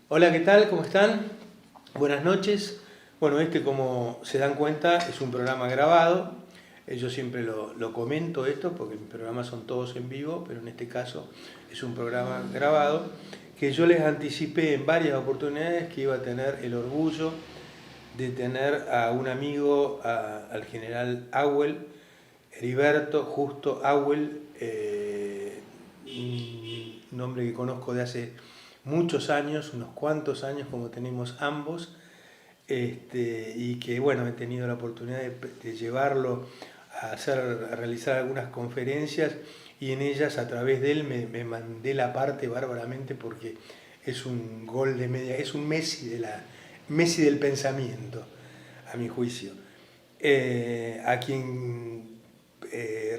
Hola, ¿qué tal? ¿Cómo están? Buenas noches. Bueno, como se dan cuenta, es un programa grabado. Yo siempre lo comento esto porque mis programas son todos en vivo, pero en este caso es un programa grabado que yo les anticipé en varias oportunidades que iba a tener el orgullo de tener a un amigo, al general Auel, Heriberto Justo Auel, un hombre que conozco de hace muchos años, unos cuantos años como tenemos ambos, y que bueno, he tenido la oportunidad de llevarlo a realizar algunas conferencias y en ellas a través de él me mandé la parte bárbaramente porque es un gol de media, es un Messi del pensamiento, a mi juicio. A quien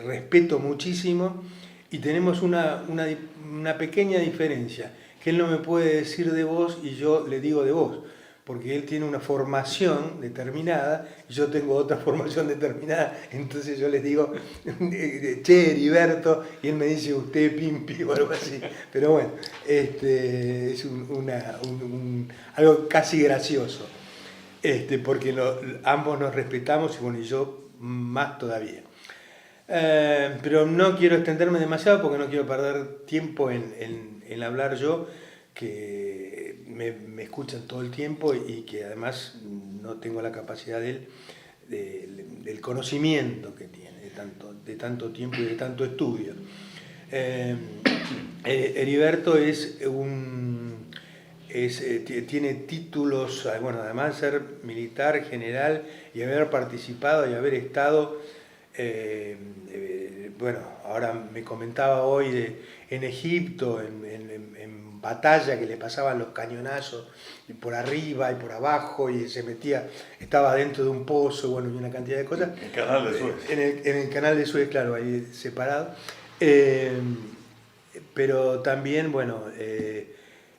respeto muchísimo y tenemos una pequeña diferencia, que él no me puede decir de vos y yo le digo de vos, porque él tiene una formación determinada y yo tengo otra formación determinada, entonces yo les digo, che, Heriberto, y él me dice usted, Pimpi, o algo así, pero bueno, es algo casi gracioso, porque ambos nos respetamos y bueno, y yo más todavía. Pero no quiero extenderme demasiado porque no quiero perder tiempo en hablar yo, que me escuchan todo el tiempo y que además no tengo la capacidad del conocimiento que tiene, de tanto tiempo y de tanto estudio. Heriberto tiene títulos, bueno, además de ser militar, general y haber participado y haber estado, bueno, ahora me comentaba hoy en Egipto, en batalla que le pasaban los cañonazos por arriba y por abajo y se metía, estaba dentro de un pozo, bueno, y una cantidad de cosas. El canal de Suez. En el canal de Suez, claro, ahí separado. Pero también, bueno,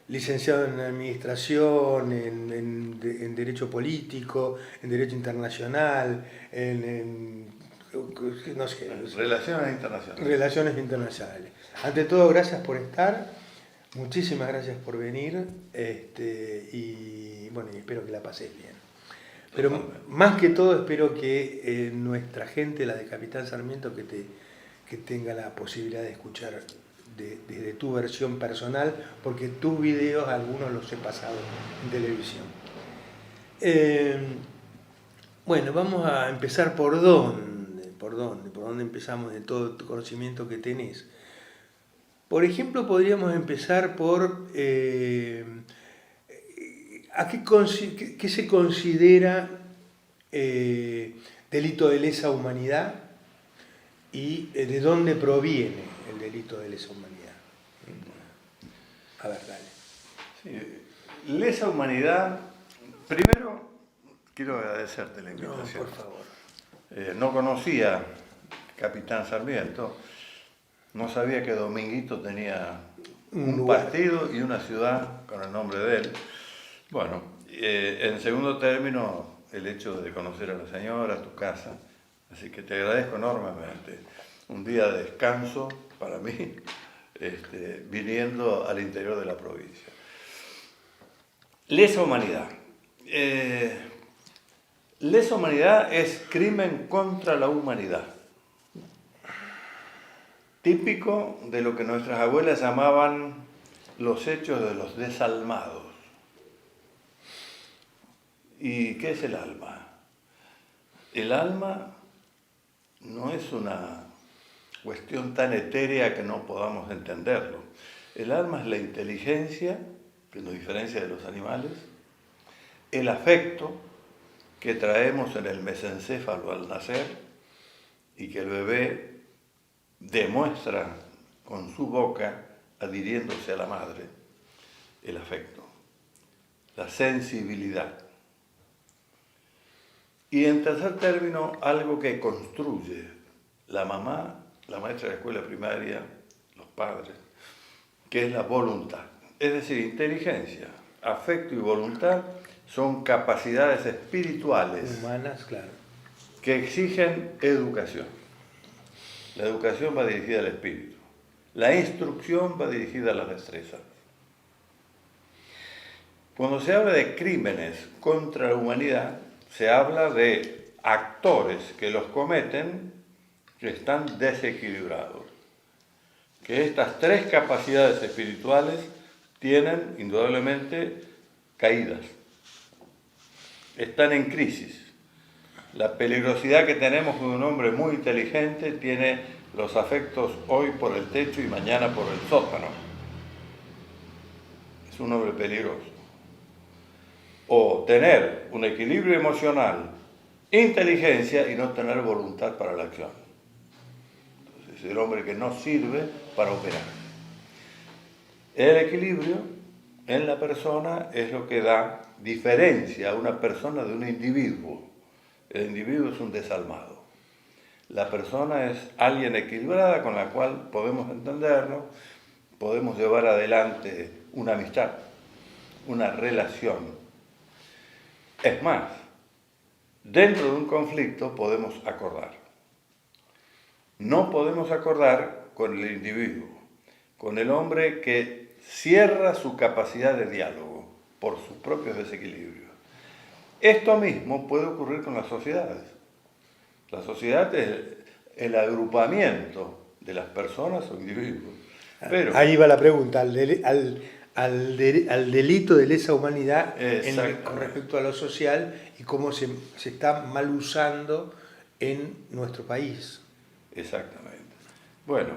licenciado en Administración, en Derecho Político, en Derecho Internacional, no sé. Relaciones internacionales. Relaciones internacionales. Ante todo, gracias por estar, muchísimas gracias por venir, y bueno, y espero que la pases bien. Pero más que todo espero que nuestra gente, la de Capitán Sarmiento, que tenga la posibilidad de escuchar desde tu versión personal, porque tus videos algunos los he pasado en televisión. Bueno, vamos a empezar por dónde empezamos de todo tu conocimiento que tenés. Por ejemplo, podríamos empezar por ¿qué se considera delito de lesa humanidad y de dónde proviene el delito de lesa humanidad? A ver, dale. Sí. Lesa humanidad, primero quiero agradecerte la invitación. No, por favor. No conocía Capitán Sarmiento, no sabía que Dominguito tenía un partido y una ciudad con el nombre de él. Bueno, en segundo término, el hecho de conocer a la señora, a tu casa, así que te agradezco enormemente. Un día de descanso para mí, viniendo al interior de la provincia. Lesa humanidad. Lesa humanidad es crimen contra la humanidad. Típico de lo que nuestras abuelas llamaban los hechos de los desalmados. ¿Y qué es el alma? El alma no es una cuestión tan etérea que no podamos entenderlo. El alma es la inteligencia, que nos diferencia de los animales, el afecto que traemos en el mesencéfalo al nacer y que el bebé demuestra con su boca adhiriéndose a la madre, el afecto, la sensibilidad. Y en tercer término, algo que construye la mamá, la maestra de escuela primaria, los padres, que es la voluntad. Es decir, inteligencia, afecto y voluntad son capacidades espirituales humanas, claro, que exigen educación. La educación va dirigida al espíritu. La instrucción va dirigida a la destreza. Cuando se habla de crímenes contra la humanidad, se habla de actores que los cometen que están desequilibrados. Que estas tres capacidades espirituales tienen indudablemente caídas. Están en crisis. La peligrosidad que tenemos con un hombre muy inteligente tiene los afectos hoy por el techo y mañana por el sótano. Es un hombre peligroso. O tener un equilibrio emocional, inteligencia y no tener voluntad para la acción. Entonces, es el hombre que no sirve para operar. El equilibrio en la persona es lo que da diferencia a una persona de un individuo. El individuo es un desalmado. La persona es alguien equilibrada con la cual podemos entendernos, podemos llevar adelante una amistad, una relación. Es más, dentro de un conflicto podemos acordar. No podemos acordar con el individuo, con el hombre que cierra su capacidad de diálogo por sus propios desequilibrios. Esto mismo puede ocurrir con las sociedades. La sociedad es el agrupamiento de las personas o individuos. Pero, ahí va la pregunta, al delito de lesa humanidad con respecto a lo social y cómo se está mal usando en nuestro país. Exactamente. Bueno,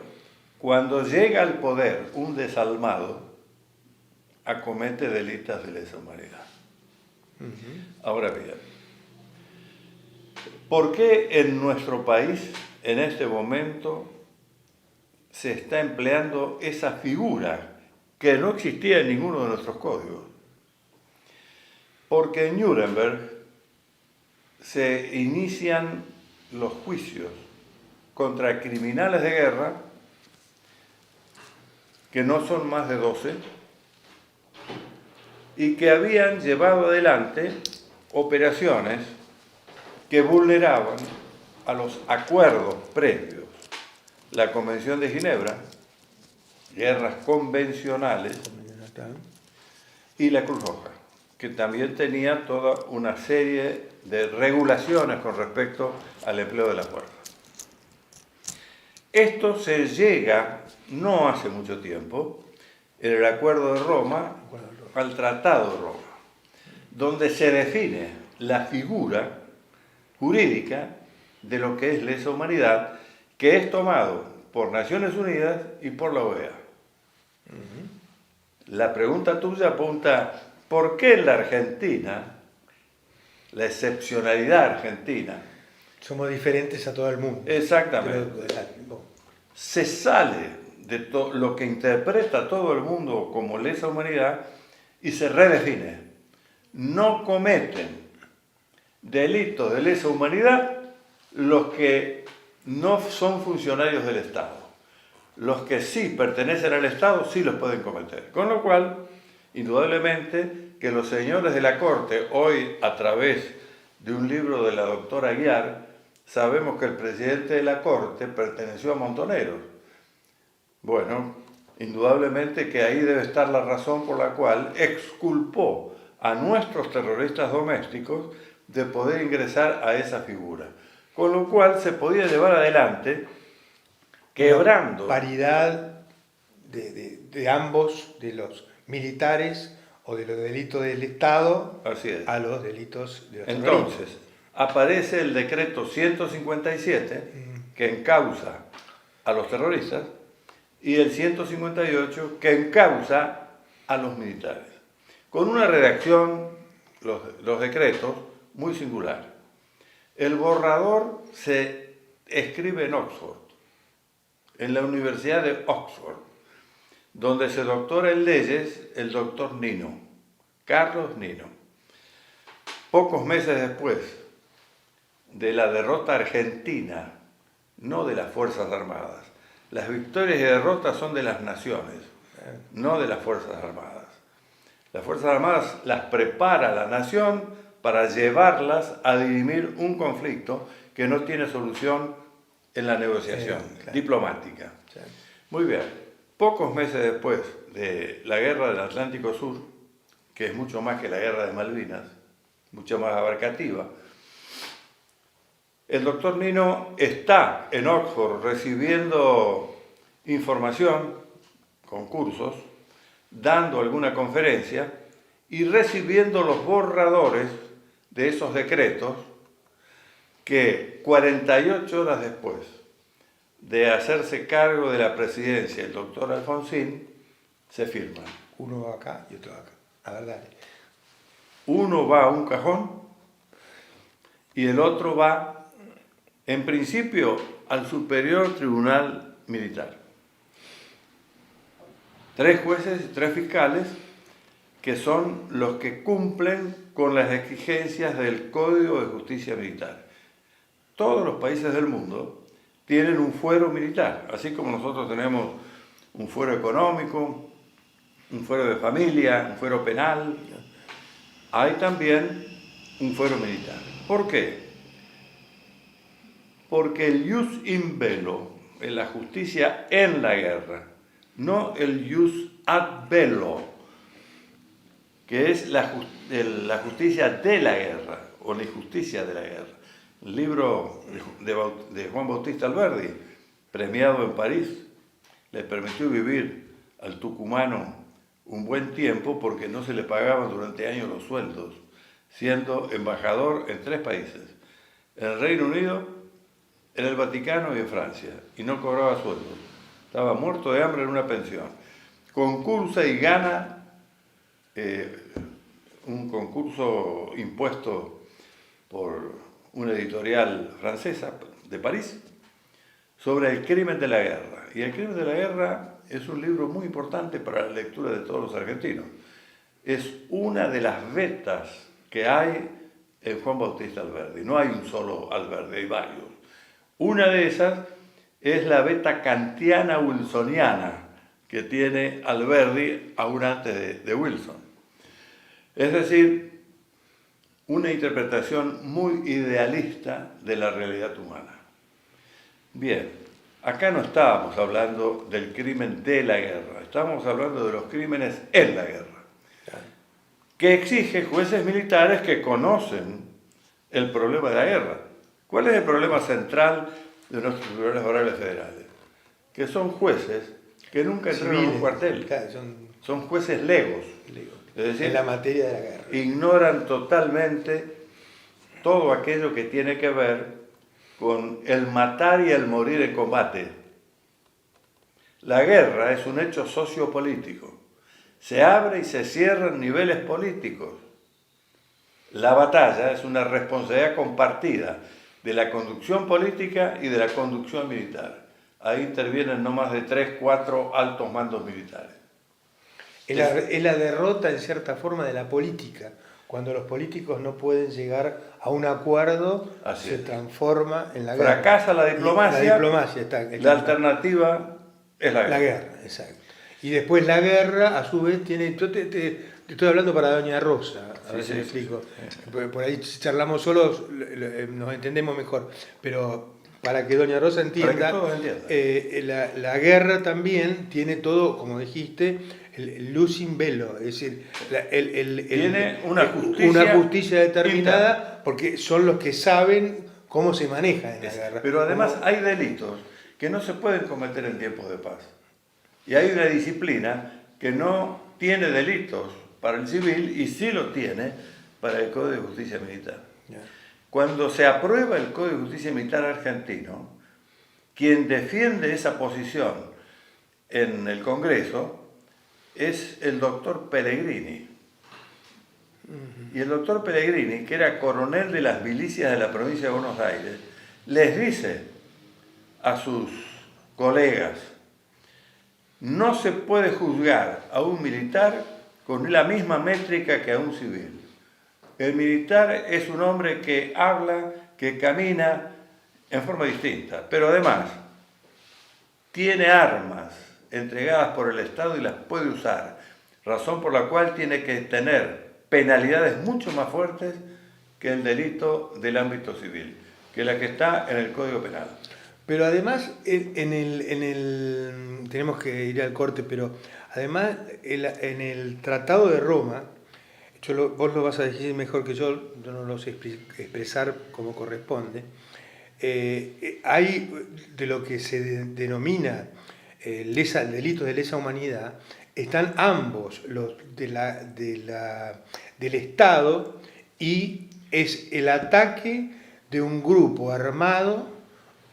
cuando llega al poder un desalmado, acomete delitos de lesa humanidad. Ahora bien, ¿por qué en nuestro país, en este momento, se está empleando esa figura que no existía en ninguno de nuestros códigos? Porque en Nuremberg se inician los juicios contra criminales de guerra, que no son más de 12, y que habían llevado adelante operaciones que vulneraban a los acuerdos previos. La Convención de Ginebra, guerras convencionales, y la Cruz Roja, que también tenía toda una serie de regulaciones con respecto al empleo de la fuerza. Esto se llega, no hace mucho tiempo, en el Acuerdo de Roma, al Tratado de Roma, donde se define la figura jurídica de lo que es lesa humanidad, que es tomado por Naciones Unidas y por la OEA. La pregunta tuya apunta, ¿por qué en la Argentina, la excepcionalidad argentina? Somos diferentes a todo el mundo. Exactamente. Se sale de lo que interpreta todo el mundo como lesa humanidad y se redefine. No cometen delitos de lesa humanidad los que no son funcionarios del Estado. Los que sí pertenecen al Estado sí los pueden cometer. Con lo cual, indudablemente, que los señores de la Corte, hoy a través de un libro de la doctora Aguiar, sabemos que el presidente de la Corte perteneció a Montoneros. Bueno, indudablemente que ahí debe estar la razón por la cual exculpó a nuestros terroristas domésticos de poder ingresar a esa figura. Con lo cual se podía llevar adelante quebrando paridad de ambos, de los militares o de los delitos del Estado a los delitos de los terroristas. Entonces, aparece el decreto 157 que encausa a los terroristas y el 158 que encausa a los militares. Con una redacción, los decretos, muy singular. El borrador se escribe en Oxford, en la Universidad de Oxford, donde se doctora en leyes el doctor Nino, Carlos Nino. Pocos meses después de la derrota argentina, no de las Fuerzas Armadas. Las victorias y derrotas son de las naciones, no de las Fuerzas Armadas. Las Fuerzas Armadas las prepara la nación para llevarlas a dirimir un conflicto que no tiene solución en la negociación diplomática. Muy bien, pocos meses después de la Guerra del Atlántico Sur, que es mucho más que la guerra de Malvinas, mucho más abarcativa. El doctor Nino está en Oxford recibiendo información, concursos, dando alguna conferencia y recibiendo los borradores de esos decretos que 48 horas después de hacerse cargo de la presidencia el doctor Alfonsín, se firman. Uno va acá y otro va acá. A ver, dale. Uno va a un cajón y el otro va, en principio, al Superior Tribunal Militar. 3 jueces y 3 fiscales que son los que cumplen con las exigencias del Código de Justicia Militar. Todos los países del mundo tienen un fuero militar, así como nosotros tenemos un fuero económico, un fuero de familia, un fuero penal, hay también un fuero militar. ¿Por qué? Porque el ius in bello es la justicia en la guerra, no el ius ad bello, que es la justicia de la guerra, o la injusticia de la guerra. El libro de Juan Bautista Alberdi, premiado en París, le permitió vivir al tucumano un buen tiempo porque no se le pagaban durante años los sueldos, siendo embajador en 3 países, en el Reino Unido, en el Vaticano y en Francia, y no cobraba sueldos. Estaba muerto de hambre en una pensión. Concursa y gana un concurso impuesto por una editorial francesa de París sobre el crimen de la guerra. Y el crimen de la guerra es un libro muy importante para la lectura de todos los argentinos. Es una de las vetas que hay en Juan Bautista Alberdi. No hay un solo Alberdi, hay varios. Una de esas es la veta kantiana wilsoniana que tiene Alberdi aún antes de Wilson. Es decir, una interpretación muy idealista de la realidad humana. Bien, acá no estábamos hablando del crimen de la guerra, estábamos hablando de los crímenes en la guerra, que exige jueces militares que conocen el problema de la guerra. ¿Cuál es el problema central de nuestros tribunales orales federales? Que son jueces que nunca entraron en un cuartel, claro, son jueces legos. Es decir, en la materia de la guerra. Ignoran totalmente todo aquello que tiene que ver con el matar y el morir en combate. La guerra es un hecho sociopolítico. Se abre y se cierran niveles políticos. La batalla es una responsabilidad compartida de la conducción política y de la conducción militar. Ahí intervienen no más de 3, 4 altos mandos militares. Es la derrota, en cierta forma, de la política. Cuando los políticos no pueden llegar a un acuerdo, se transforma en la guerra. Fracasa la diplomacia. La diplomacia la alternativa es la guerra. La guerra, exacto. Y después la guerra, a su vez, tiene... Te estoy hablando para Doña Rosa, a ver si me explico. Por ahí si charlamos solos, nos entendemos mejor. Pero para que Doña Rosa entienda, para que todos entiendan. La guerra también tiene todo, como dijiste, el luz in bello, es decir, tiene una justicia determinada interna, porque son los que saben cómo se maneja en la guerra. Pero además hay delitos que no se pueden cometer en tiempos de paz. Y hay una disciplina que no tiene delitos para el civil y sí lo tiene para el Código de Justicia Militar. Cuando se aprueba el Código de Justicia Militar argentino, quien defiende esa posición en el Congreso es el doctor Pellegrini. Y el doctor Pellegrini, que era coronel de las milicias de la provincia de Buenos Aires, les dice a sus colegas: no se puede juzgar a un militar con la misma métrica que a un civil. El militar es un hombre que habla, que camina en forma distinta, pero además tiene armas entregadas por el Estado y las puede usar, razón por la cual tiene que tener penalidades mucho más fuertes que el delito del ámbito civil, que la que está en el Código Penal. Pero además, tenemos que ir al corte, pero además en el Tratado de Roma vos lo vas a decir mejor que yo no lo sé expresar como corresponde. Hay de lo que se denomina delitos de lesa humanidad, están ambos, los del Estado, y es el ataque de un grupo armado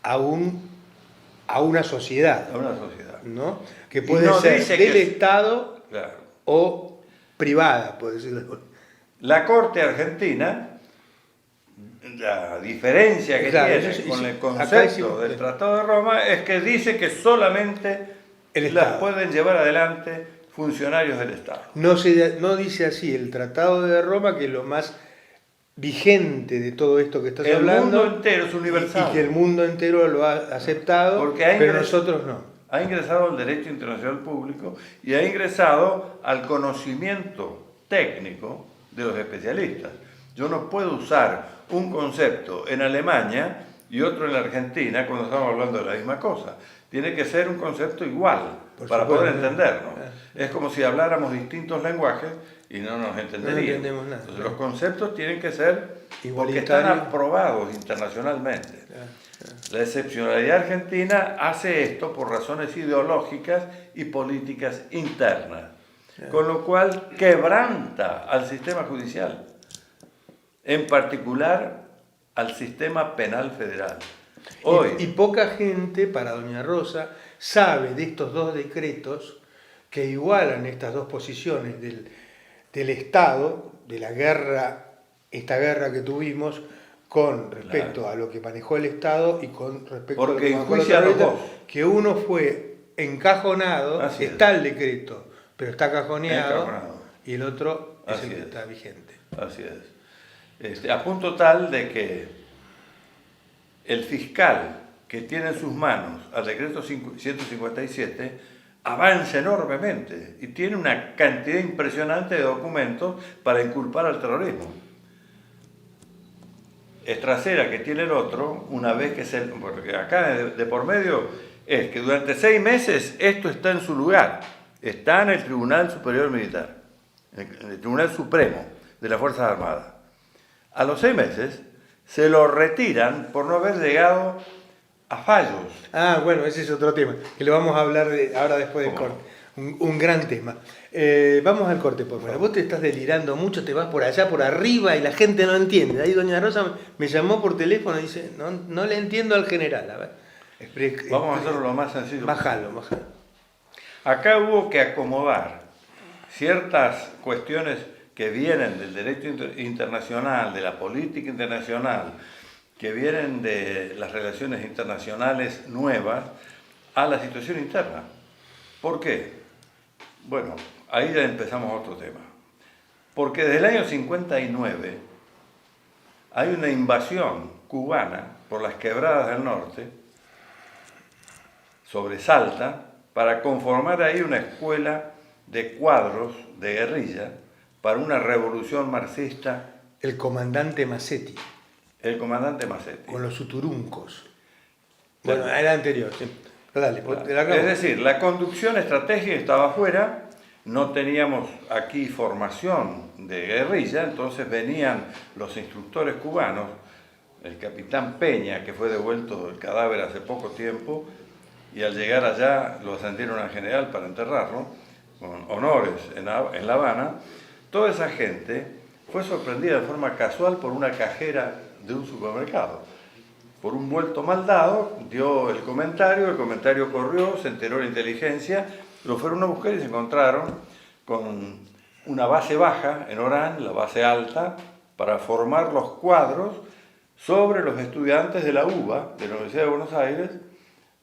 a una sociedad. A una sociedad. ¿No? Que puede ser del Estado, claro, o privada, por decirlo. La Corte Argentina, la diferencia que tiene con el concepto del Tratado de Roma es que dice que solamente las pueden llevar adelante funcionarios del Estado. No dice así el Tratado de Roma, que es lo más vigente de todo esto que estás hablando. El mundo entero es universal. Y que el mundo entero lo ha aceptado, pero nosotros no. Ha ingresado al derecho internacional público y ha ingresado al conocimiento técnico de los especialistas. Yo no puedo usar un concepto en Alemania y otro en la Argentina cuando estamos hablando de la misma cosa. Tiene que ser un concepto igual para poder entendernos. Es como si habláramos distintos lenguajes y no nos entenderíamos. No entendemos nada. Entonces, los conceptos tienen que ser porque están aprobados internacionalmente. La excepcionalidad argentina hace esto por razones ideológicas y políticas internas, con lo cual quebranta al sistema judicial, en particular al sistema penal federal. Hoy, y poca gente, para doña Rosa, sabe de estos dos decretos que igualan estas dos posiciones del Estado, de la guerra, esta guerra que tuvimos, con respecto a lo que manejó el Estado y con respecto a lo que manejó el Estado, que uno fue encajonado, está el decreto, pero está cajoneado, y el otro es el que está vigente. Así es. A punto tal de que el fiscal que tiene en sus manos al decreto 157 avanza enormemente y tiene una cantidad impresionante de documentos para inculpar al terrorismo. Es trasera que tiene el otro, una vez que porque acá de por medio es que durante 6 meses esto está en su lugar, está en el Tribunal Superior Militar, en el Tribunal Supremo de las Fuerzas Armadas. A los 6 meses se lo retiran por no haber llegado a fallos. Bueno, ese es otro tema, que lo vamos a hablar ahora después del corte. Un gran tema. Vamos al corte, por favor. Vos te estás delirando mucho, te vas por allá, por arriba, y la gente no entiende. Ahí doña Rosa me llamó por teléfono y dice, no le entiendo al general. A ver. Vamos a hacerlo lo más sencillo. Bájalo. Acá hubo que acomodar ciertas cuestiones que vienen del derecho internacional, de la política internacional, que vienen de las relaciones internacionales nuevas, a la situación interna. ¿Por qué? Bueno, ahí ya empezamos otro tema. Porque desde el año 59 hay una invasión cubana por las quebradas del norte sobre Salta para conformar ahí una escuela de cuadros de guerrilla para una revolución marxista. El comandante Massetti. Con los suturuncos. Bueno, era anterior, sí. Dale, claro. Es decir, la conducción estratégica estaba afuera, no teníamos aquí formación de guerrilla, entonces venían los instructores cubanos, el capitán Peña, que fue devuelto el cadáver hace poco tiempo, y al llegar allá lo ascendieron a general para enterrarlo, con honores en La Habana. Toda esa gente fue sorprendida de forma casual por una cajera de un supermercado. Por un vuelto mal dado, dio el comentario corrió, se enteró la inteligencia, lo fueron a buscar y se encontraron con una base baja en Orán, la base alta, para formar los cuadros sobre los estudiantes de la UBA, de la Universidad de Buenos Aires,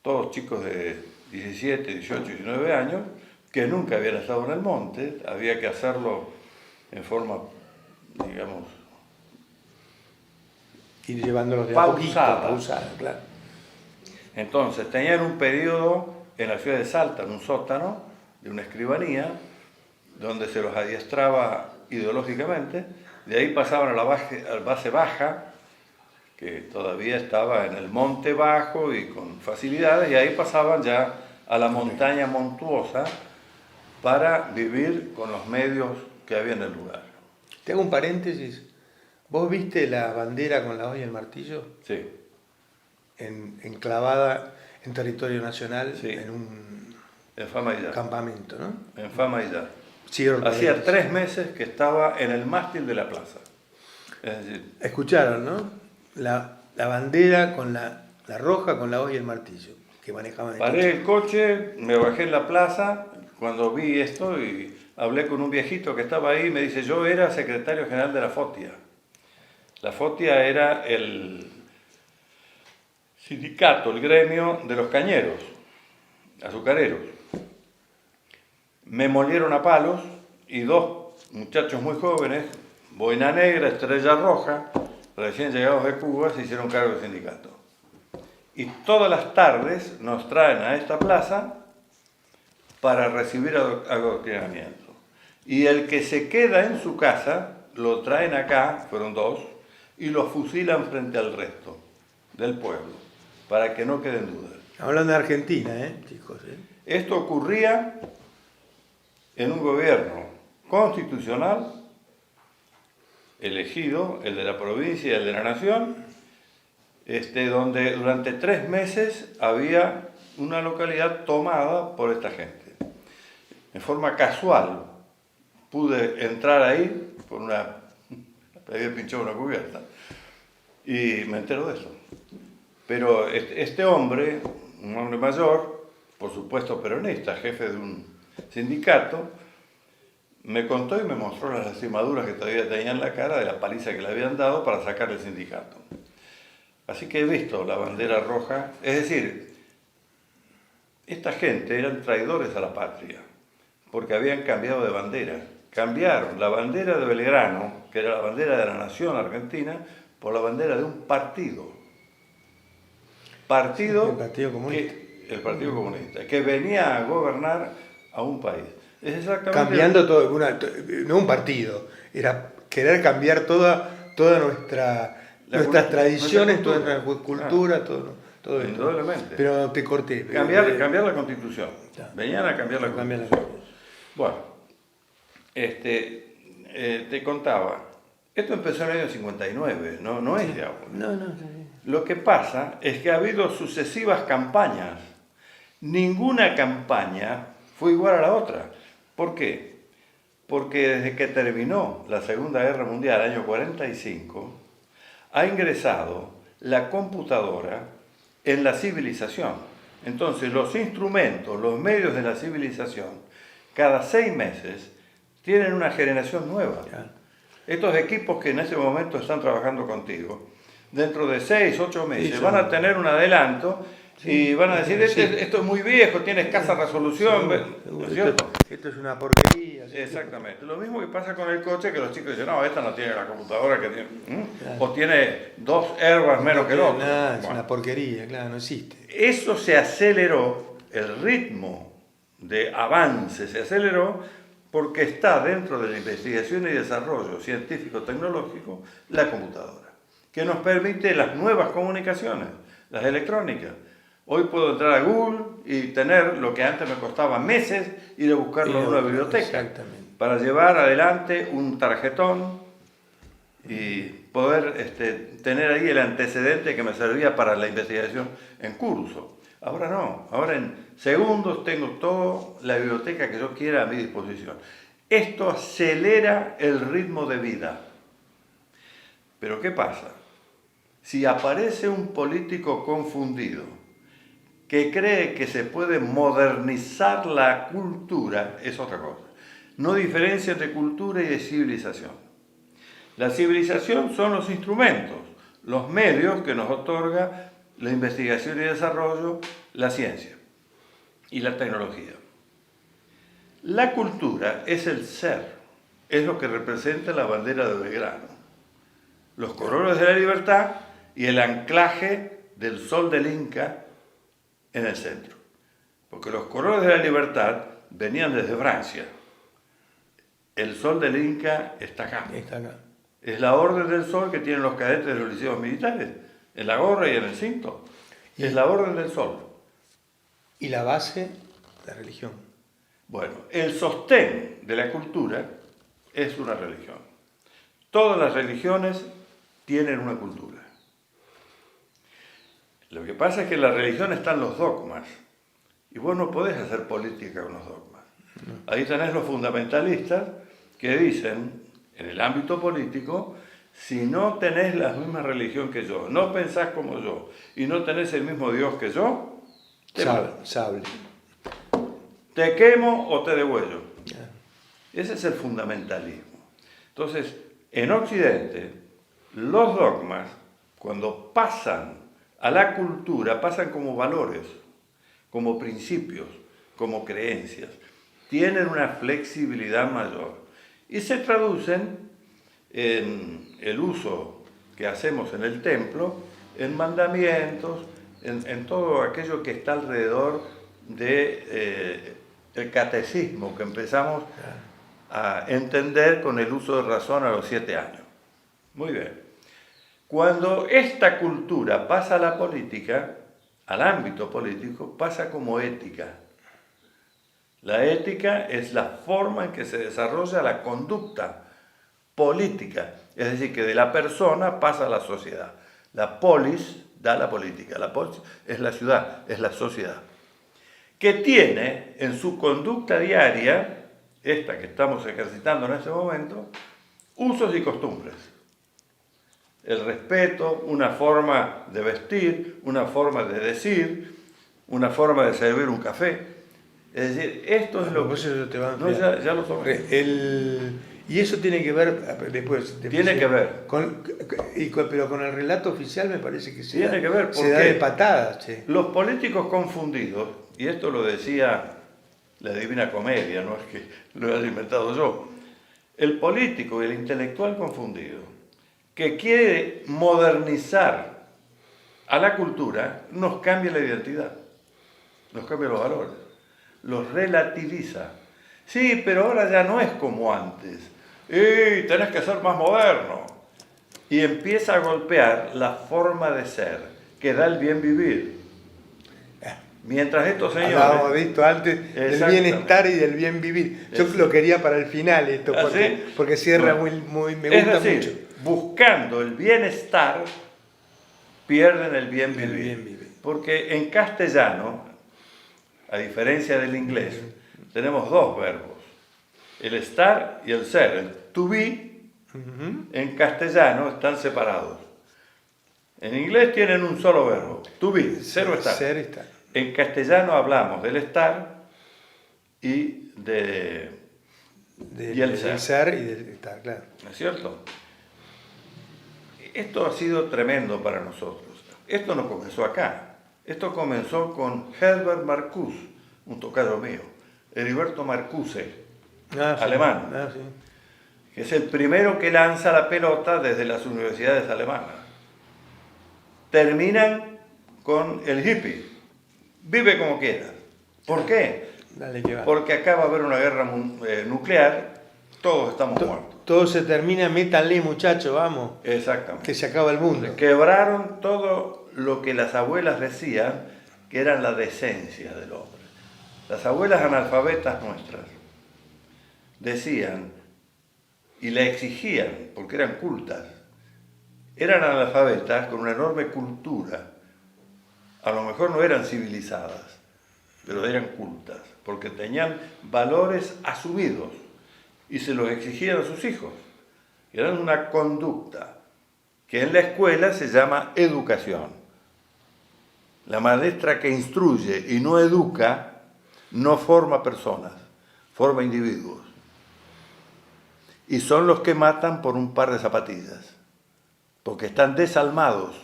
todos chicos de 17, 18, 19 años, que nunca habían estado en el monte, había que hacerlo en forma, digamos, ir llevándolos de pausada, claro. Entonces, tenían un periodo en la ciudad de Salta, en un sótano de una escribanía, donde se los adiestraba ideológicamente. De ahí pasaban a la base baja, que todavía estaba en el monte bajo y con facilidades, y ahí pasaban ya a la montaña montuosa para vivir con los medios que había en el lugar. Te hago un paréntesis. ¿Vos viste la bandera con la hoz y el martillo Sí, enclavada en territorio nacional Sí. en un en Fama y Ya. campamento, ¿no? En Fama y Ya. Cierro el Hacía paréntesis. 3 meses que estaba en el mástil de la plaza. Es decir, Escucharon, ¿no? La bandera con la roja con la hoz y el martillo que manejaban estos paré el chicos. coche, me bajé en la plaza cuando vi esto y hablé con un viejito que estaba ahí y me dice, yo era secretario general de la FOTIA. La FOTIA era el sindicato, el gremio de los cañeros, azucareros. Me molieron a palos y 2 muchachos muy jóvenes, boina negra, estrella roja, recién llegados de Cuba, se hicieron cargo del sindicato. Y todas las tardes nos traen a esta plaza para recibir adoctrinamiento. Y el que se queda en su casa, lo traen acá, fueron 2, y lo fusilan frente al resto del pueblo, para que no queden dudas. Hablando de Argentina, chicos. Esto ocurría en un gobierno constitucional, elegido, el de la provincia y el de la nación, donde durante 3 meses había una localidad tomada por esta gente. En forma casual pude entrar ahí por me había pinchado una cubierta y me entero de eso. Pero este hombre, un hombre mayor, por supuesto peronista, jefe de un sindicato, me contó y me mostró las lastimaduras que todavía tenía en la cara de la paliza que le habían dado para sacar el sindicato. Así que he visto la bandera roja, es decir, esta gente eran traidores a la patria, porque habían cambiado de bandera. Cambiaron la bandera de Belgrano, que era la bandera de la nación argentina, por la bandera de un partido. Partido, el Partido Comunista. El Partido Comunista, que venía a gobernar a un país. Es exactamente Cambiando todo, no un partido, era querer cambiar todas nuestras tradiciones, toda nuestra cultura, todo esto. Indudablemente. Pero te corté. Cambiar la Constitución. Venían a cambiar la Constitución. Bueno, te contaba, esto empezó en el año 59, no es de ahora. No. Lo que pasa es que ha habido sucesivas campañas. Ninguna campaña fue igual a la otra. ¿Por qué? Porque desde que terminó la Segunda Guerra Mundial, año 45, ha ingresado la computadora en la civilización. Entonces, los instrumentos, los medios de la civilización, cada 6 meses tienen una generación nueva. Estos equipos que en ese momento están trabajando contigo, dentro de 6, 8 meses van a tener un adelanto y van a decir, esto es muy viejo, tiene escasa resolución. ¿No es cierto? Esto es una porquería. Exactamente. Lo mismo que pasa con el coche, que los chicos dicen, no, esta no tiene la computadora que tiene, o tiene 2 airbags menos que el otro. Es una porquería, claro, no existe. Eso se aceleró, el ritmo de avance se aceleró porque está dentro de la investigación y desarrollo científico-tecnológico la computadora, que nos permite las nuevas comunicaciones, las electrónicas. Hoy puedo entrar a Google y tener lo que antes me costaba meses ir a buscarlo en una biblioteca para llevar adelante un tarjetón y poder tener ahí el antecedente que me servía para la investigación en curso. Ahora no, ahora en segundos tengo toda la biblioteca que yo quiera a mi disposición. Esto acelera el ritmo de vida. Pero ¿qué pasa? Si aparece un político confundido que cree que se puede modernizar la cultura, es otra cosa. No diferencia entre cultura y de civilización. La civilización son los instrumentos, los medios que nos otorga la investigación y desarrollo, la ciencia y la tecnología. La cultura es el ser, es lo que representa la bandera de Belgrano, los colores de la libertad y el anclaje del sol del Inca en el centro. Porque los colores de la libertad venían desde Francia. El sol del Inca está acá. Es la orden del sol que tienen los cadetes de los liceos militares, en la gorra y en el cinto. Es la orden del sol. ¿Y la base? La religión. Bueno, el sostén de la cultura es una religión. Todas las religiones tienen una cultura. Lo que pasa es que en la religión están los dogmas. Y vos no podés hacer política con los dogmas. Ahí tenés los fundamentalistas que dicen, en el ámbito político, si no tenés la misma religión que yo, no pensás como yo, y no tenés el mismo Dios que yo, Sable. te quemo o te degüello. Ese es el fundamentalismo. Entonces, en Occidente, los dogmas, cuando pasan a la cultura, pasan como valores, como principios, como creencias. Tienen una flexibilidad mayor y se traducen en el uso que hacemos en el templo, en mandamientos, en todo aquello que está alrededor del catecismo que empezamos a entender con el uso de razón a los 7 años. Muy bien. Cuando esta cultura pasa a la política, al ámbito político, pasa como ética. La ética es la forma en que se desarrolla la conducta política, es decir, que de la persona pasa a la sociedad. La polis da la política, la polis es la ciudad, es la sociedad, que tiene en su conducta diaria, esta que estamos ejercitando en este momento, usos y costumbres. El respeto, una forma de vestir, una forma de decir, una forma de servir un café. Es decir, esto es lo que... Yo te va No, ya lo tomé. Y eso tiene que ver, después Tiene que ver. Pero con el relato oficial me parece que Tiene que ver, se da de patadas. Che. Los políticos confundidos, y esto lo decía la Divina Comedia, no es que lo haya inventado yo, el político y el intelectual confundido, que quiere modernizar a la cultura, nos cambia la identidad, nos cambia los valores, los relativiza. Sí, pero ahora ya no es como antes. ¡Y tenés que ser más moderno! Y empieza a golpear la forma de ser que da el bien vivir. Mientras estos señores... Habíamos visto antes del bienestar y del bien vivir. Yo lo quería para el final esto, porque cierra muy me gusta mucho. Buscando el bienestar, pierden el bien vivir. Porque en castellano, a diferencia del inglés, tenemos dos verbos, el estar y el ser. El to be, en castellano, están separados. En inglés tienen un solo verbo, to be, ser o estar. Ser, estar. En castellano hablamos del estar y el ser. Y del estar, claro. ¿No es cierto? Esto ha sido tremendo para nosotros. Esto no comenzó acá. Esto comenzó con Herbert Marcuse, un tocayo mío, Heriberto Marcuse, alemán, sí. que es el primero que lanza la pelota desde las universidades alemanas. Terminan con el hippie. Vive como quieras. ¿Por qué? Dale, que va. Porque acá va a haber una guerra nuclear, todos estamos muertos. Todo se termina, métanle, muchachos, vamos. Exactamente. Que se acaba el mundo. Quebraron todo lo que las abuelas decían que era la decencia del hombre. Las abuelas analfabetas nuestras decían y le exigían, porque eran cultas, eran analfabetas con una enorme cultura. A lo mejor no eran civilizadas, pero eran cultas, porque tenían valores asumidos y se los exigían a sus hijos. Eran una conducta que en la escuela se llama educación. La maestra que instruye y no educa no forma personas, forma individuos. Y son los que matan por un par de zapatillas, porque están desalmados,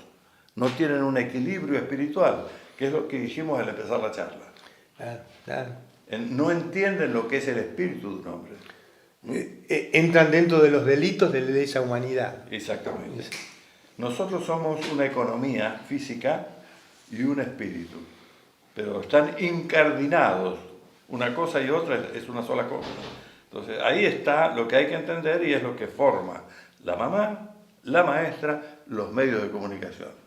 no tienen un equilibrio espiritual, que es lo que dijimos al empezar la charla. Claro. No entienden lo que es el espíritu de un hombre. Entran dentro de los delitos de lesa humanidad. Exactamente. Nosotros somos una economía física y un espíritu, pero están incardinados. Una cosa y otra es una sola cosa. Entonces ahí está lo que hay que entender y es lo que forma la mamá, la maestra, los medios de comunicación.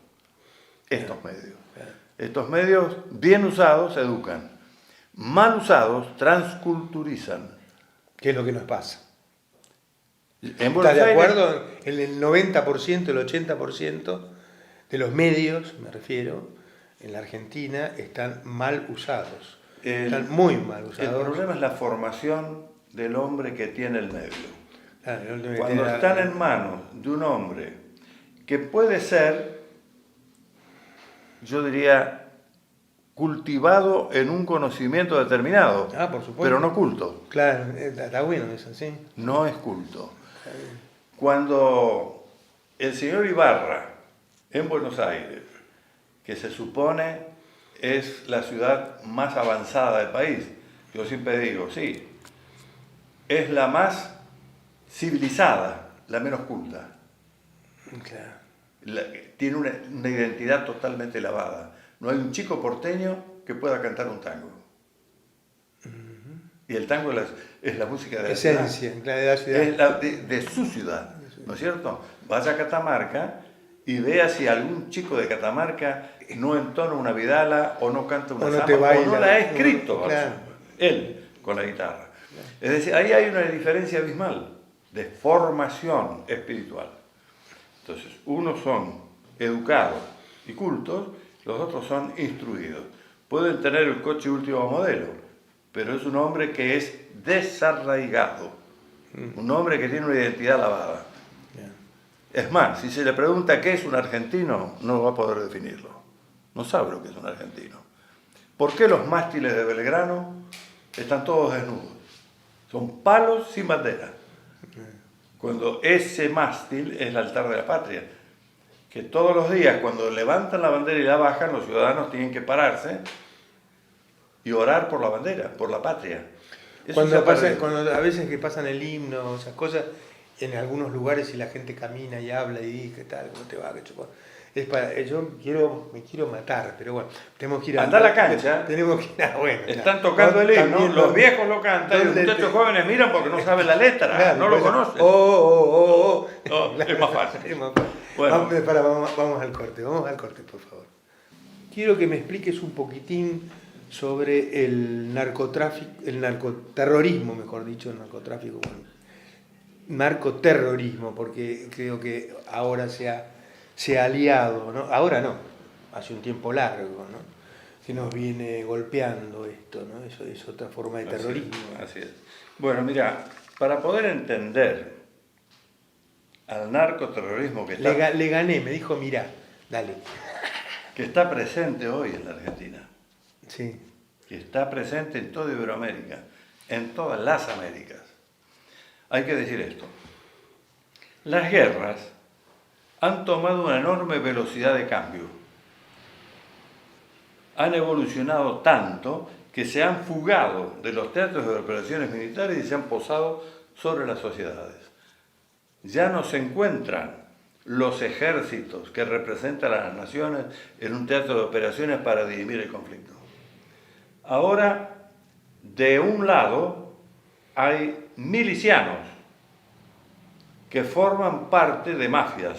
Estos medios bien usados educan, mal usados transculturizan. ¿Qué es lo que nos pasa? En Buenos ¿Estás de Aires, acuerdo? El 90%, el 80% de los medios, me refiero, en la Argentina están mal usados. Están muy mal el usados. problema es la formación del hombre que tiene el medio. Claro, Cuando están en manos de un hombre que puede ser, yo diría, cultivado en un conocimiento determinado, por supuesto. pero no culto. Claro, está bueno eso, sí. No es culto. Cuando el señor Ibarra, en Buenos Aires, que se supone es la ciudad más avanzada del país, yo siempre digo, sí, es la más civilizada, la menos culta. Claro. Tiene una identidad totalmente lavada. No hay un chico porteño que pueda cantar un tango. Y el tango es la música de la esencia, ciudad. de la ciudad. Es de su ciudad, ¿no es cierto? Vaya a Catamarca y vea si algún chico de Catamarca no entona una vidala o no canta una samba o no la ha escrito. Claro. Él, con la guitarra. Es decir, ahí hay una diferencia abismal de formación espiritual. Entonces, unos son educados y cultos, los otros son instruidos. Pueden tener el coche último modelo, pero es un hombre que es desarraigado, un hombre que tiene una identidad lavada. Es más, si se le pregunta qué es un argentino, no va a poder definirlo. No sabe lo que es un argentino. ¿Por qué los mástiles de Belgrano están todos desnudos? Son palos sin bandera. Cuando ese mástil es el altar de la patria, que todos los días cuando levantan la bandera y la bajan, los ciudadanos tienen que pararse y orar por la bandera, por la patria. Cuando a veces que pasan el himno, esas cosas, en algunos lugares y la gente camina y habla y dice, ¿qué tal? ¿Cómo te va? Yo me quiero matar, pero bueno, tenemos que ir a la cancha. Tenemos que ir bueno. Están tocando el himno, los viejos lo cantan y los muchachos jóvenes miran porque no saben la letra, claro, no lo conocen. Es más fácil. Bueno. Vamos al corte, por favor. Quiero que me expliques un poquitín sobre el narcoterrorismo, mejor dicho, el narcotráfico, narcoterrorismo, porque creo que ahora se ha aliado, ¿no? Ahora no, hace un tiempo largo, ¿no? Que nos viene golpeando esto, ¿no? Eso es otra forma de terrorismo. Así es. Bueno, mira, para poder entender al narcoterrorismo que está... Le gané, me dijo, mirá, dale. Que está presente hoy en la Argentina. Sí. Que está presente en toda Iberoamérica, en todas las Américas. Hay que decir esto. Las guerras han tomado una enorme velocidad de cambio. Han evolucionado tanto que se han fugado de los teatros de operaciones militares y se han posado sobre las sociedades. Ya no se encuentran los ejércitos que representan a las naciones en un teatro de operaciones para dirimir el conflicto. Ahora, de un lado, hay milicianos que forman parte de mafias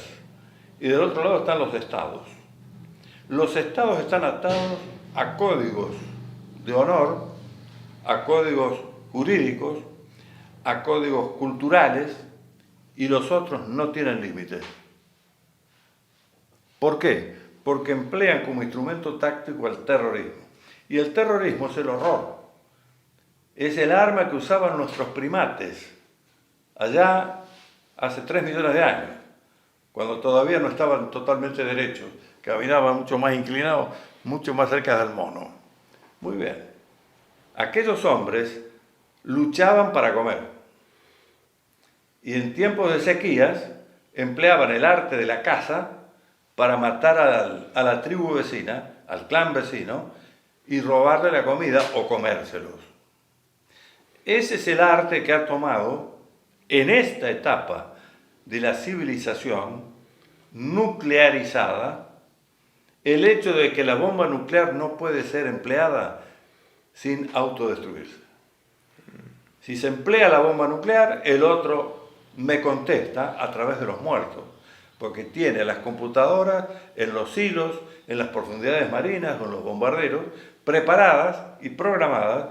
y del otro lado están los estados. Los estados están atados a códigos de honor, a códigos jurídicos, a códigos culturales y los otros no tienen límites. ¿Por qué? Porque emplean como instrumento táctico el terrorismo. Y el terrorismo es el horror. Es el arma que usaban nuestros primates allá hace 3 millones de años, cuando todavía no estaban totalmente derechos, caminaban mucho más inclinados, mucho más cerca del mono. Muy bien. Aquellos hombres luchaban para comer. Y en tiempos de sequías empleaban el arte de la caza para matar a la tribu vecina, al clan vecino, y robarle la comida o comérselos. Ese es el arte que ha tomado en esta etapa de la civilización nuclearizada el hecho de que la bomba nuclear no puede ser empleada sin autodestruirse. Si se emplea la bomba nuclear, el otro me contesta a través de los muertos, porque tiene las computadoras en los silos, en las profundidades marinas, con los bombarderos, preparadas y programadas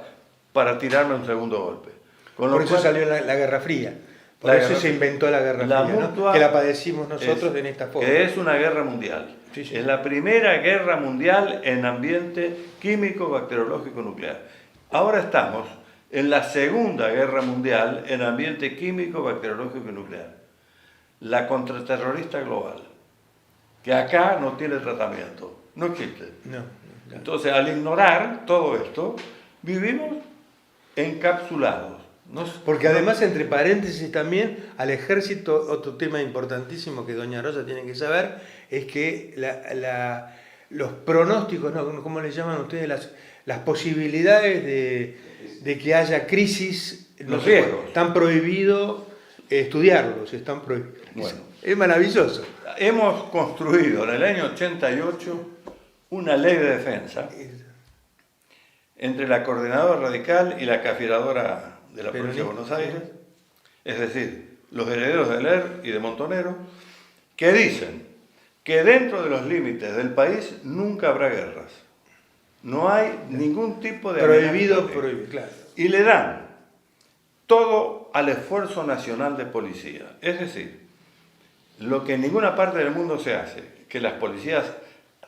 para tirarme un segundo golpe. Por eso salió la Guerra Fría, Por eso se inventó la Guerra la Fría, mutua, ¿no? Que la padecimos nosotros en esta forma. Que es una guerra mundial. Sí, sí. Es la primera guerra mundial en ambiente químico, bacteriológico, nuclear. Ahora estamos en la segunda guerra mundial en ambiente químico, bacteriológico y nuclear. La contraterrorista global, que acá no tiene tratamiento, no existe. No. Entonces, al ignorar todo esto, vivimos encapsulados. Porque además, entre paréntesis también, al ejército, otro tema importantísimo que doña Rosa tiene que saber, es que los pronósticos, ¿no? ¿Cómo le llaman ustedes? Las posibilidades de que haya crisis, Los riesgos. están prohibidos estudiarlos, están prohibidos. Bueno, es maravilloso. hemos construido en el año 88 una ley de defensa entre la Coordinadora Radical y la Cafiradora de la provincia de Buenos Aires, es decir, los herederos de Ler y de Montonero, que dicen que dentro de los límites del país nunca habrá guerras. No hay ningún tipo de prohibido, claro. Y le dan todo al esfuerzo nacional de policía. Es decir, lo que en ninguna parte del mundo se hace, que las policías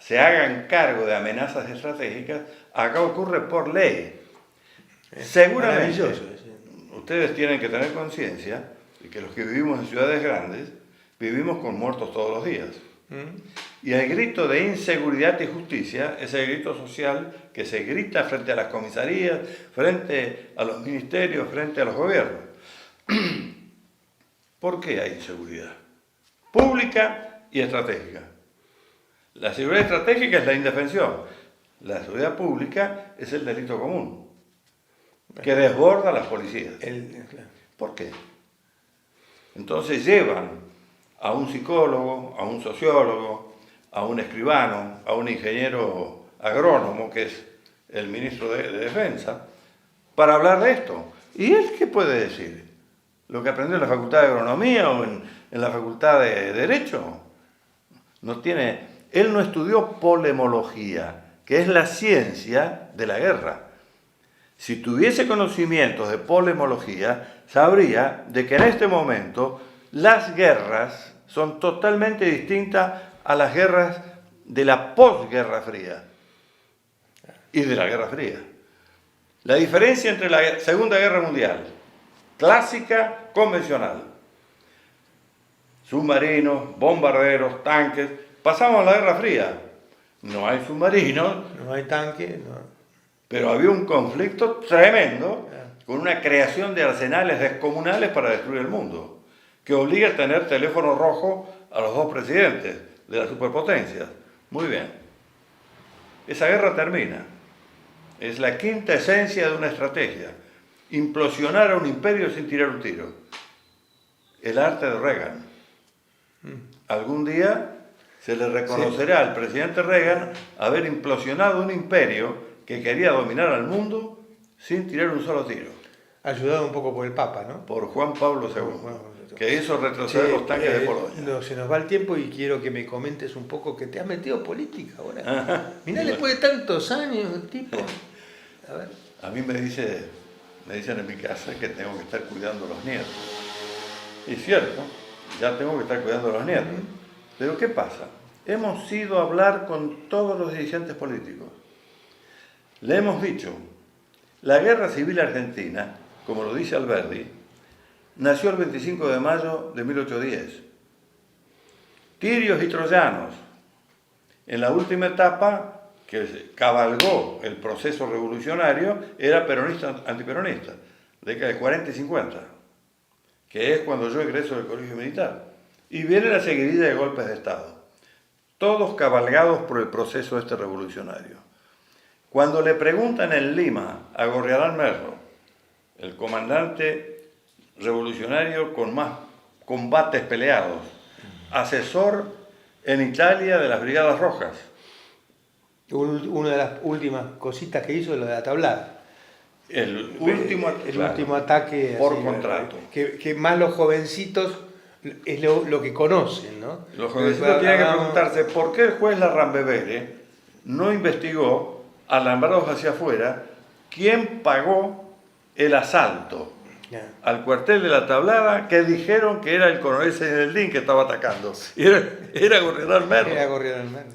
se hagan cargo de amenazas estratégicas, acá ocurre por ley. Seguramente, ustedes tienen que tener conciencia de que los que vivimos en ciudades grandes, vivimos con muertos todos los días. Y el grito de inseguridad y justicia es el grito social que se grita frente a las comisarías, frente a los ministerios, frente a los gobiernos. ¿Por qué hay inseguridad? Pública y estratégica. La seguridad estratégica es la indefensión. La seguridad pública es el delito común, que desborda a las policías. ¿Por qué? Entonces llevan a un psicólogo, a un sociólogo, a un escribano, a un ingeniero agrónomo, que es el ministro de Defensa, para hablar de esto. ¿Y él qué puede decir? ¿Lo que aprendió en la Facultad de Agronomía o en la Facultad de Derecho? Él no estudió polemología, que es la ciencia de la guerra. Si tuviese conocimientos de polemología, sabría de que en este momento las guerras son totalmente distintas a las guerras de la posguerra fría y de la Guerra Fría. La diferencia entre la Segunda Guerra Mundial, clásica, convencional, submarinos, bombarderos, tanques, pasamos a la Guerra Fría. No hay submarinos, no hay tanques, no. Pero había un conflicto tremendo con una creación de arsenales descomunales para destruir el mundo, que obliga a tener teléfono rojo a los dos presidentes de las superpotencias. Muy bien. Esa guerra termina. Es la quinta esencia de una estrategia. Implosionar a un imperio sin tirar un tiro. El arte de Reagan. Algún día se le reconocerá al presidente Reagan haber implosionado un imperio que quería dominar al mundo sin tirar un solo tiro. Ayudado un poco por el Papa, ¿no? Por Juan Pablo II, que hizo retroceder los tanques de Polonia. No, se nos va el tiempo y quiero que me comentes un poco que te has metido política ahora. Mirá, después de tantos años, el tipo. A ver. A mí me dicen en mi casa que tengo que estar cuidando a los nietos. Y es cierto, ya tengo que estar cuidando a los nietos. Pero ¿qué pasa? Hemos ido a hablar con todos los dirigentes políticos. Le hemos dicho, la guerra civil argentina, como lo dice Alberdi, nació el 25 de mayo de 1810. Tirios y troyanos, en la última etapa que cabalgó el proceso revolucionario, era peronista, antiperonista, década de 40 y 50, que es cuando yo egreso del colegio militar. Y viene la seguidilla de golpes de Estado, todos cabalgados por el proceso este revolucionario. Cuando le preguntan en Lima a Gorriarán Merlo, el comandante revolucionario con más combates peleados, asesor en Italia de las Brigadas Rojas. Una de las últimas cositas que hizo es lo de la tablada. El último ataque por así, contrato. Que más los jovencitos es lo que conocen, ¿no? Los jovencitos tienen que preguntarse por qué el juez Larrambevere no investigó, alambrados hacia afuera, quién pagó el asalto al cuartel de la Tablada, que dijeron que era el coronel Seyneldín que estaba atacando. Y era Gorriarán Merlo,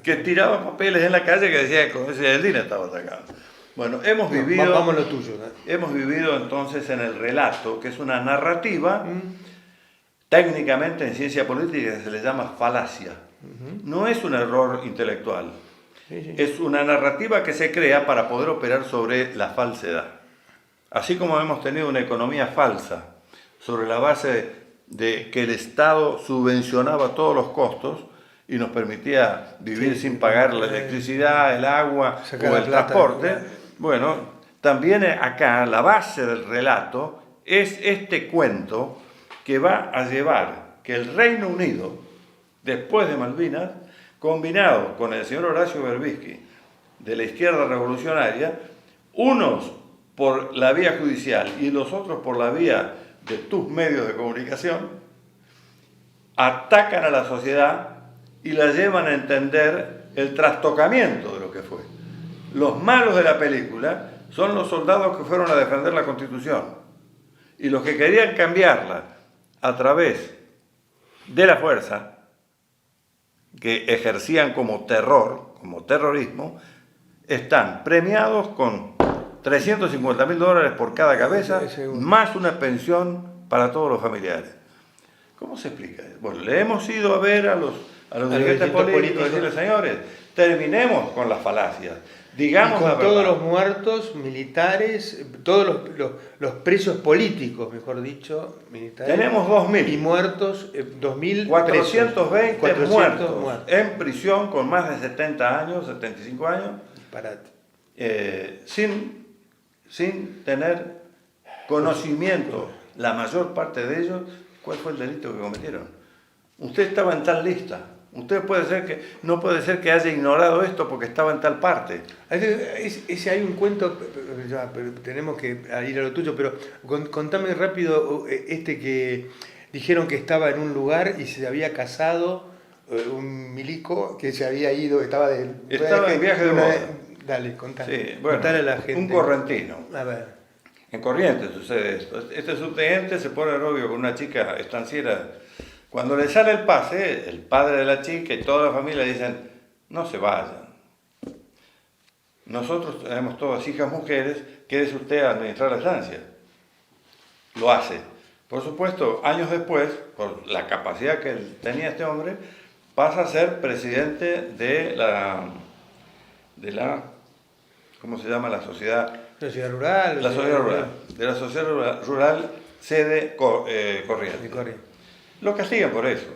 que tiraba papeles en la calle que decía que el coronel Seyneldín estaba atacando. Bueno, hemos vivido entonces en el relato, que es una narrativa, técnicamente en ciencia política se le llama falacia. No es un error intelectual, es una narrativa que se crea para poder operar sobre la falsedad. Así como hemos tenido una economía falsa sobre la base de que el Estado subvencionaba todos los costos y nos permitía vivir sin pagar la electricidad, el agua o el transporte, bueno, también acá la base del relato es este cuento que va a llevar que el Reino Unido, después de Malvinas, combinado con el señor Horacio Berbisky de la izquierda revolucionaria, unos por la vía judicial y los otros por la vía de tus medios de comunicación, atacan a la sociedad y la llevan a entender el trastocamiento de lo que fue. Los malos de la película son los soldados que fueron a defender la Constitución y los que querían cambiarla a través de la fuerza, que ejercían como terror, como terrorismo, están premiados con $350.000 por cada cabeza, más una pensión para todos los familiares. ¿Cómo se explica? Bueno, le hemos ido a ver a los dirigentes políticos y decirles, señores, terminemos con las falacias. Digamos y con la verdad. Todos los muertos militares, todos los presos políticos, mejor dicho, militares. Tenemos 2.000. Y muertos, 2.000 420 400 muertos en prisión con más de 70 años, 75 años. Disparate. Sin tener conocimiento, la mayor parte de ellos, cuál fue el delito que cometieron. Usted estaba en tal lista. Usted no puede ser que haya ignorado esto porque estaba en tal parte. Hay un cuento, pero tenemos que ir a lo tuyo, pero contame rápido que dijeron que estaba en un lugar y se había casado un milico que se había ido, estaba en viaje de boda. Dale, contale. Sí, bueno, contale a la gente. Un correntino. A ver. En Corrientes sucede esto. Este subteniente se pone novio con una chica estanciera. Cuando le sale el pase, el padre de la chica y toda la familia dicen, no se vayan. Nosotros tenemos todas hijas mujeres, quédese usted a administrar la estancia. Lo hace. Por supuesto, años después, por la capacidad que tenía este hombre, pasa a ser presidente de la ¿cómo se llama? La sociedad rural. De la sociedad rural sede Corrientes. Lo castigan por eso.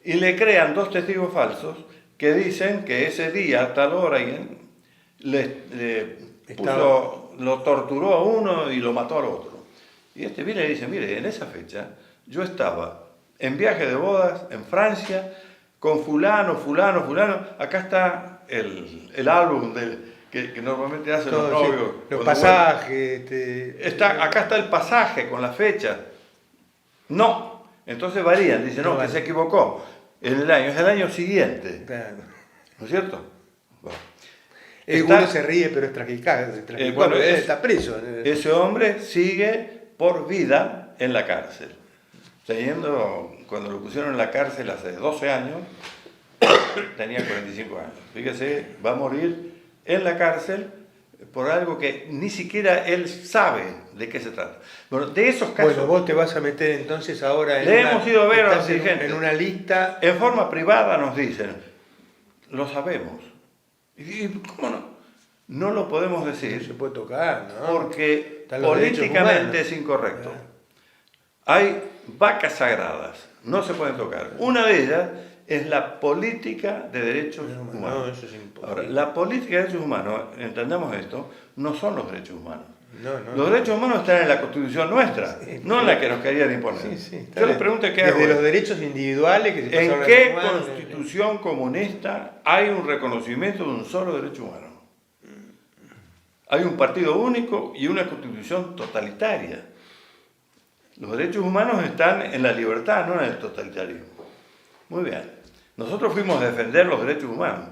Y le crean 2 testigos falsos que dicen que ese día, a tal hora, lo torturó a uno y lo mató al otro. Y este viene y dice, mire, en esa fecha yo estaba en viaje de bodas en Francia con fulano, acá está el álbum que normalmente hacen los novios. Los pasajes. Acá está el pasaje con la fecha. No. Entonces varían, dicen, no, que se equivocó. Es el año siguiente. Claro. ¿No es cierto? Bueno. Uno se ríe, pero es está preso. Ese hombre sigue por vida en la cárcel. Cuando lo pusieron en la cárcel hace 12 años, tenía 45 años. Fíjese, va a morir en la cárcel por algo que ni siquiera él sabe de qué se trata. Bueno, de esos casos... Bueno, vos te vas a meter entonces ahora hemos ido a ver a los dirigentes. En una lista... En forma privada nos dicen, lo sabemos. ¿Y cómo no? No lo podemos decir. No se puede tocar, ¿no? Porque políticamente es incorrecto. Hay vacas sagradas, no se pueden tocar. Una de ellas es la política de derechos humanos. No, eso es imposible. Ahora, la política de derechos humanos, entendamos esto, no son los derechos humanos. Los derechos humanos están en la Constitución nuestra, no en la que nos querían imponer. Yo les pregunto qué hago. Desde los derechos individuales que se ¿En qué constitución comunista hay un reconocimiento de un solo derecho humano? Hay un partido único y una constitución totalitaria. Los derechos humanos están en la libertad, no en el totalitarismo. Muy bien. Nosotros fuimos a defender los derechos humanos.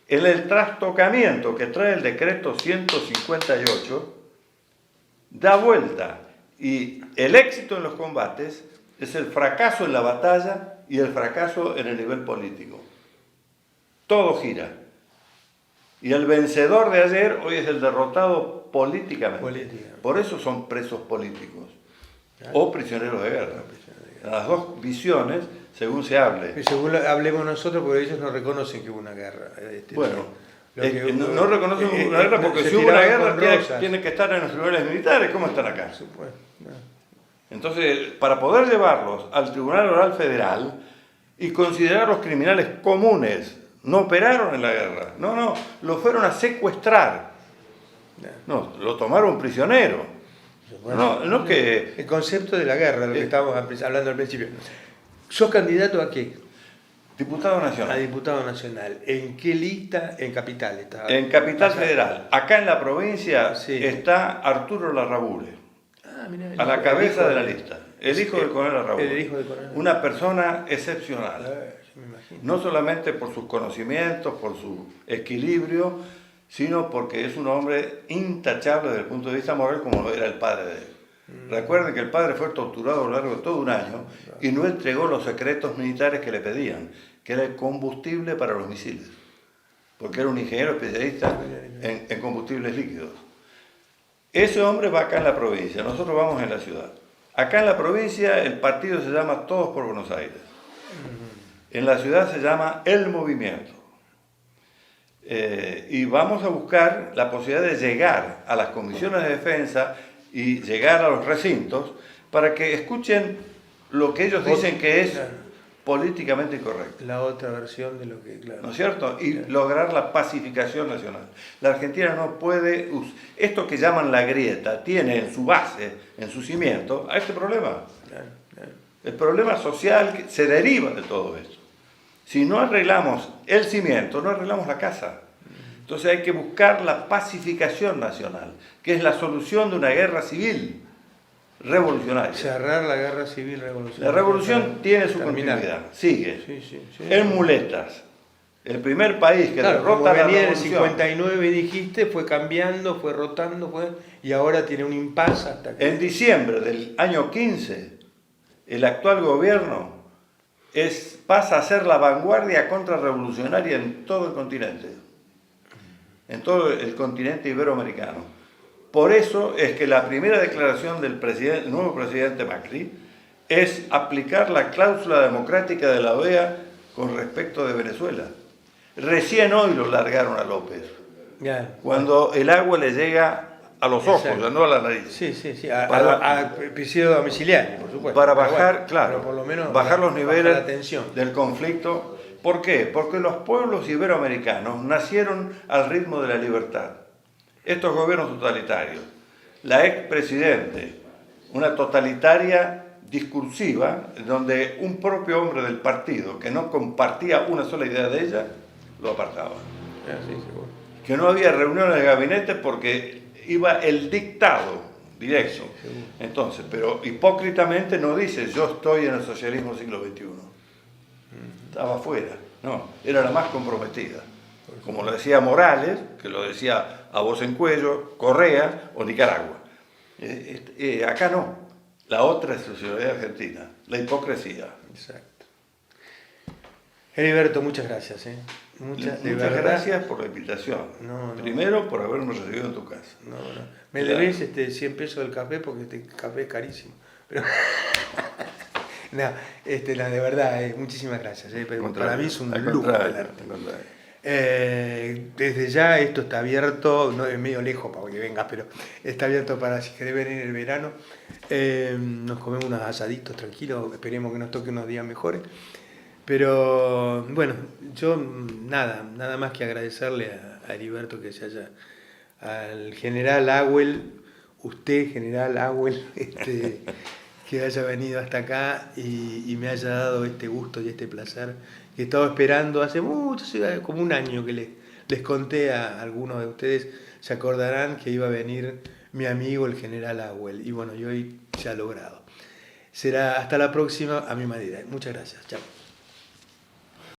En el trastocamiento que trae el decreto 158, da vuelta Y el éxito en los combates es el fracaso en la batalla y el fracaso en el nivel político. Todo gira. Y el vencedor de ayer hoy es el derrotado políticamente. Por eso son presos políticos o prisioneros de guerra. Las dos visiones, según se hable. Y según hablemos nosotros, porque ellos no reconocen que hubo una guerra. No reconocen una guerra porque si hubo una guerra tiene que estar en los tribunales militares. ¿Cómo están acá? Entonces, para poder llevarlos al Tribunal Oral Federal y considerarlos criminales comunes, no operaron en la guerra, no, lo fueron a secuestrar, no, lo tomaron prisionero. No que... El concepto de la guerra, lo que estábamos hablando al principio. ¿Sos candidato a qué? Diputado nacional. A diputado nacional. ¿En qué lista? En Capital. En Capital Federal. Acá en la provincia está Arturo Larrabure. Mirá, a la cabeza de la lista. El hijo del coronel Larrabure. Una persona excepcional. No solamente por sus conocimientos, por su equilibrio, sino porque es un hombre intachable desde el punto de vista moral como lo era el padre de él. Recuerden que el padre fue torturado a lo largo de todo un año y no entregó los secretos militares que le pedían, que era el combustible para los misiles, porque era un ingeniero especialista en combustibles líquidos. Ese hombre va acá en la provincia, nosotros vamos en la ciudad. Acá en la provincia el partido se llama Todos por Buenos Aires. En la ciudad se llama El Movimiento. Y vamos a buscar la posibilidad de llegar a las comisiones de defensa y llegar a los recintos para que escuchen lo que ellos dicen que es políticamente incorrecto. La otra versión de lo que... ¿No es cierto? Y lograr la pacificación nacional. La Argentina no puede... Esto que llaman la grieta tiene en su base, en su cimiento, a este problema. El problema social se deriva de todo esto. Si no arreglamos el cimiento, no arreglamos la casa. Entonces hay que buscar la pacificación nacional, que es la solución de una guerra civil revolucionaria. Cerrar la guerra civil revolucionaria. La revolución tiene su continuidad, sigue. En muletas. El primer país que derrota la revolución. Venía del 59, dijiste, fue cambiando, fue rotando, y ahora tiene un impasse hasta que... En diciembre del año 15, el actual gobierno pasa a ser la vanguardia contrarrevolucionaria en todo el continente, en todo el continente iberoamericano. Por eso es que la primera declaración del nuevo presidente Macri es aplicar la cláusula democrática de la OEA con respecto de Venezuela. Recién hoy lo largaron a López, cuando el agua le llega a los ojos, no a la nariz. A prisidio domiciliario, por supuesto. Para bajar, claro, por lo menos bajar los niveles del conflicto. ¿Por qué? Porque los pueblos iberoamericanos nacieron al ritmo de la libertad. Estos gobiernos totalitarios, la expresidente, una totalitaria discursiva, donde un propio hombre del partido que no compartía una sola idea de ella, lo apartaba. Que no había reuniones de gabinete porque iba el dictado directo. Entonces, pero hipócritamente no dice yo estoy en el socialismo siglo XXI. Estaba afuera, no, era la más comprometida. Como lo decía Morales, que lo decía a voz en cuello, Correa o Nicaragua. Acá no. La otra es la sociedad argentina, la hipocresía. Exacto. Heriberto, muchas gracias. Muchas gracias por la invitación. Primero, por haberme recibido en tu casa. Me debes 100 pesos del café porque este café es carísimo. Pero... de verdad, muchísimas gracias. Para mí es un lujo. Desde ya esto está abierto, no es medio lejos para que vengas, pero está abierto para si querés venir el verano. Nos comemos unos asaditos tranquilos, esperemos que nos toque unos días mejores. Pero bueno, yo nada más que agradecerle a Heriberto que se haya, al general Awel, usted general Awel, que haya venido hasta acá y me haya dado este gusto y este placer que he estado esperando hace mucho, como un año que les conté a algunos de ustedes, se acordarán que iba a venir mi amigo el general Awel y bueno, y hoy se ha logrado. Será hasta la próxima a mi manera. Muchas gracias. Chao.